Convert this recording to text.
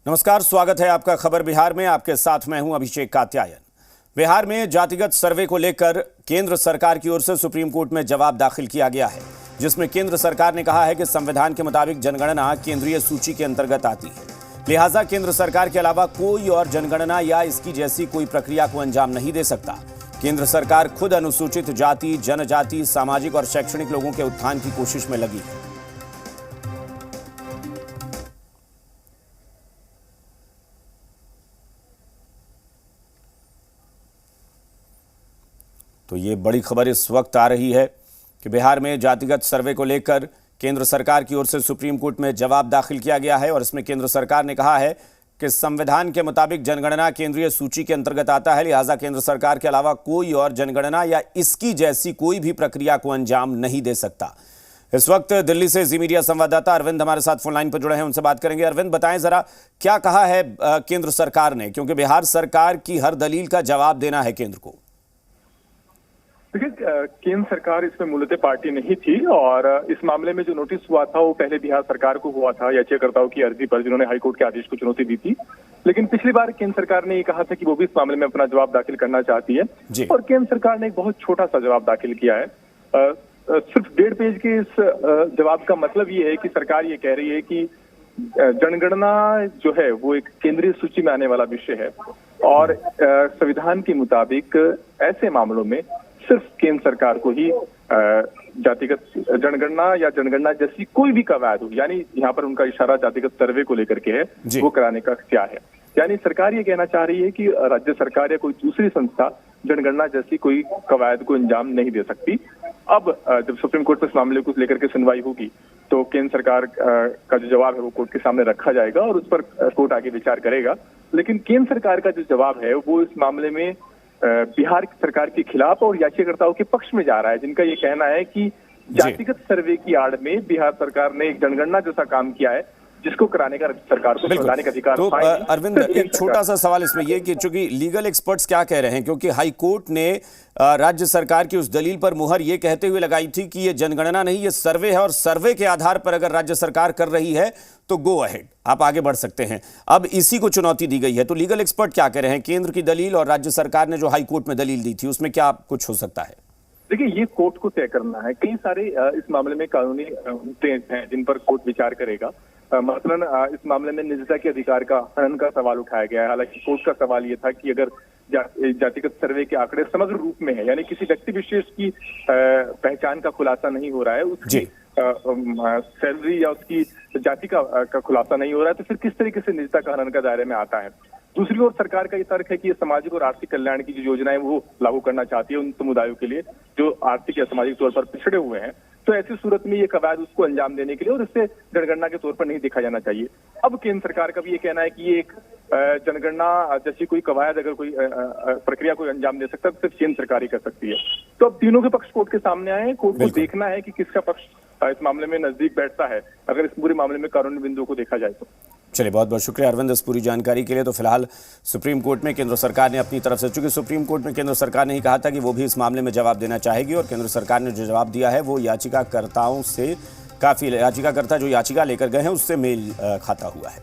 नमस्कार, स्वागत है आपका खबर बिहार में। आपके साथ मैं हूं अभिषेक कात्यायन। बिहार में जातिगत सर्वे को लेकर केंद्र सरकार की ओर से सुप्रीम कोर्ट में जवाब दाखिल किया गया है, जिसमें केंद्र सरकार ने कहा है कि संविधान के मुताबिक जनगणना केंद्रीय सूची के अंतर्गत आती है। लिहाजा केंद्र सरकार के अलावा कोई और जनगणना या इसकी जैसी कोई प्रक्रिया को अंजाम नहीं दे सकता। केंद्र सरकार खुद अनुसूचित जाति, जनजाति, सामाजिक और शैक्षणिक लोगों के उत्थान की कोशिश में लगी है। तो ये बड़ी खबर इस वक्त आ रही है कि बिहार में जातिगत सर्वे को लेकर केंद्र सरकार की ओर से सुप्रीम कोर्ट में जवाब दाखिल किया गया है और इसमें केंद्र सरकार ने कहा है कि संविधान के मुताबिक जनगणना केंद्रीय सूची के अंतर्गत आता है। लिहाजा केंद्र सरकार के अलावा कोई और जनगणना या इसकी जैसी कोई भी प्रक्रिया को अंजाम नहीं दे सकता। इस वक्त दिल्ली से जी मीडिया संवाददाता अरविंद हमारे साथ फोन लाइन पर जुड़े हैं, उनसे बात करेंगे। अरविंद, बताएं जरा क्या कहा है केंद्र सरकार ने, क्योंकि बिहार सरकार की हर दलील का जवाब देना है केंद्र को। देखिए, केंद्र सरकार इसमें मूलतः पार्टी नहीं थी और इस मामले में जो नोटिस हुआ था वो पहले बिहार सरकार को हुआ था, याचिकाकर्ताओं की अर्जी पर, जिन्होंने हाईकोर्ट के आदेश को चुनौती दी थी। लेकिन पिछली बार केंद्र सरकार ने ये कहा था कि वो भी इस मामले में अपना जवाब दाखिल करना चाहती है और केंद्र सरकार ने एक बहुत छोटा सा जवाब दाखिल किया है। सिर्फ 1.5 पेज के इस जवाब का मतलब ये है कि सरकार ये कह रही है कि जनगणना जो है वो एक केंद्रीय सूची में आने वाला विषय है और संविधान के मुताबिक ऐसे मामलों में सिर्फ केंद्र सरकार को ही जातिगत जनगणना या जनगणना जैसी कोई भी कवायद हो, यानी यहाँ पर उनका इशारा जातिगत सर्वे को लेकर के है, वो कराने का इख्तियार है। यानी सरकार ये कहना चाह रही है कि राज्य सरकार या कोई दूसरी संस्था जनगणना जैसी कोई कवायद को अंजाम नहीं दे सकती। अब जब सुप्रीम कोर्ट में इस मामले को लेकर के सुनवाई होगी तो केंद्र सरकार का जो जवाब है वो कोर्ट के सामने रखा जाएगा और उस पर कोर्ट आगे विचार करेगा। लेकिन केंद्र सरकार का जो जवाब है वो इस मामले में बिहार सरकार के खिलाफ और याचिकाकर्ताओं के पक्ष में जा रहा है, जिनका ये कहना है कि जातिगत सर्वे की आड़ में बिहार सरकार ने एक जनगणना जैसा काम किया है जिसको कराने का सरकार को संवैधानिक का अधिकार। तो अरविंद, एक छोटा सा सवाल इसमें यह कि चूंकि लीगल एक्सपर्ट्स क्या कह रहे हैं, क्योंकि हाई कोर्ट ने राज्य सरकार की उस दलील पर मुहर ये कहते हुए लगाई थी कि ये जनगणना नहीं, ये सर्वे है और सर्वे के आधार पर अगर राज्य सरकार कर रही है तो गो अहेड, आप आगे बढ़ सकते हैं। अब इसी को चुनौती दी गई है, तो लीगल एक्सपर्ट क्या कह रहे हैं? केंद्र की दलील और राज्य सरकार ने जो हाई कोर्ट में दलील दी थी उसमें क्या कुछ हो सकता है? देखिए, ये कोर्ट को तय करना है। कई सारे इस मामले में कानूनी मुद्दे हैं जिन पर कोर्ट विचार करेगा। मसलन इस मामले में निजता के अधिकार का हनन का सवाल उठाया गया है। हालांकि कोर्ट का सवाल ये था कि अगर जातिगत सर्वे के आंकड़े समग्र रूप में है, यानी किसी व्यक्ति विशेष की पहचान का खुलासा नहीं हो रहा है, उसकी सैलरी या उसकी जाति का खुलासा नहीं हो रहा है, तो फिर किस तरीके से निजता का हनन का दायरे में आता है। दूसरी ओर सरकार का ये तर्क है कि ये सामाजिक और आर्थिक कल्याण की जो योजनाएं वो लागू करना चाहती है उन समुदायों के लिए जो आर्थिक या सामाजिक तौर पर पिछड़े हुए हैं। तो ऐसी सूरत में ये कवायद उसको अंजाम देने के लिए और इससे जनगणना के तौर पर नहीं देखा जाना चाहिए। अब केंद्र सरकार का भी ये कहना है कि ये एक जनगणना जैसी कोई कवायद अगर कोई प्रक्रिया को अंजाम दे सकता है तो सिर्फ केंद्र सरकार ही कर सकती है। तो अब तीनों के पक्ष कोर्ट के सामने आए हैं। कोर्ट को देखना है कि किसका पक्ष इस मामले में नजदीक बैठता है, अगर इस पूरे मामले में कानूनी बिंदुओं को देखा जाए तो। चलिए, बहुत बहुत शुक्रिया अरविंद इस पूरी जानकारी के लिए। तो फिलहाल सुप्रीम कोर्ट में केंद्र सरकार ने अपनी तरफ से, चूंकि सुप्रीम कोर्ट में केंद्र सरकार ने ही कहा था कि वो भी इस मामले में जवाब देना चाहेगी और केंद्र सरकार ने जो जवाब दिया है वो याचिकाकर्ताओं से काफी, याचिकाकर्ता जो याचिका लेकर गए हैं उससे मेल खाता हुआ है।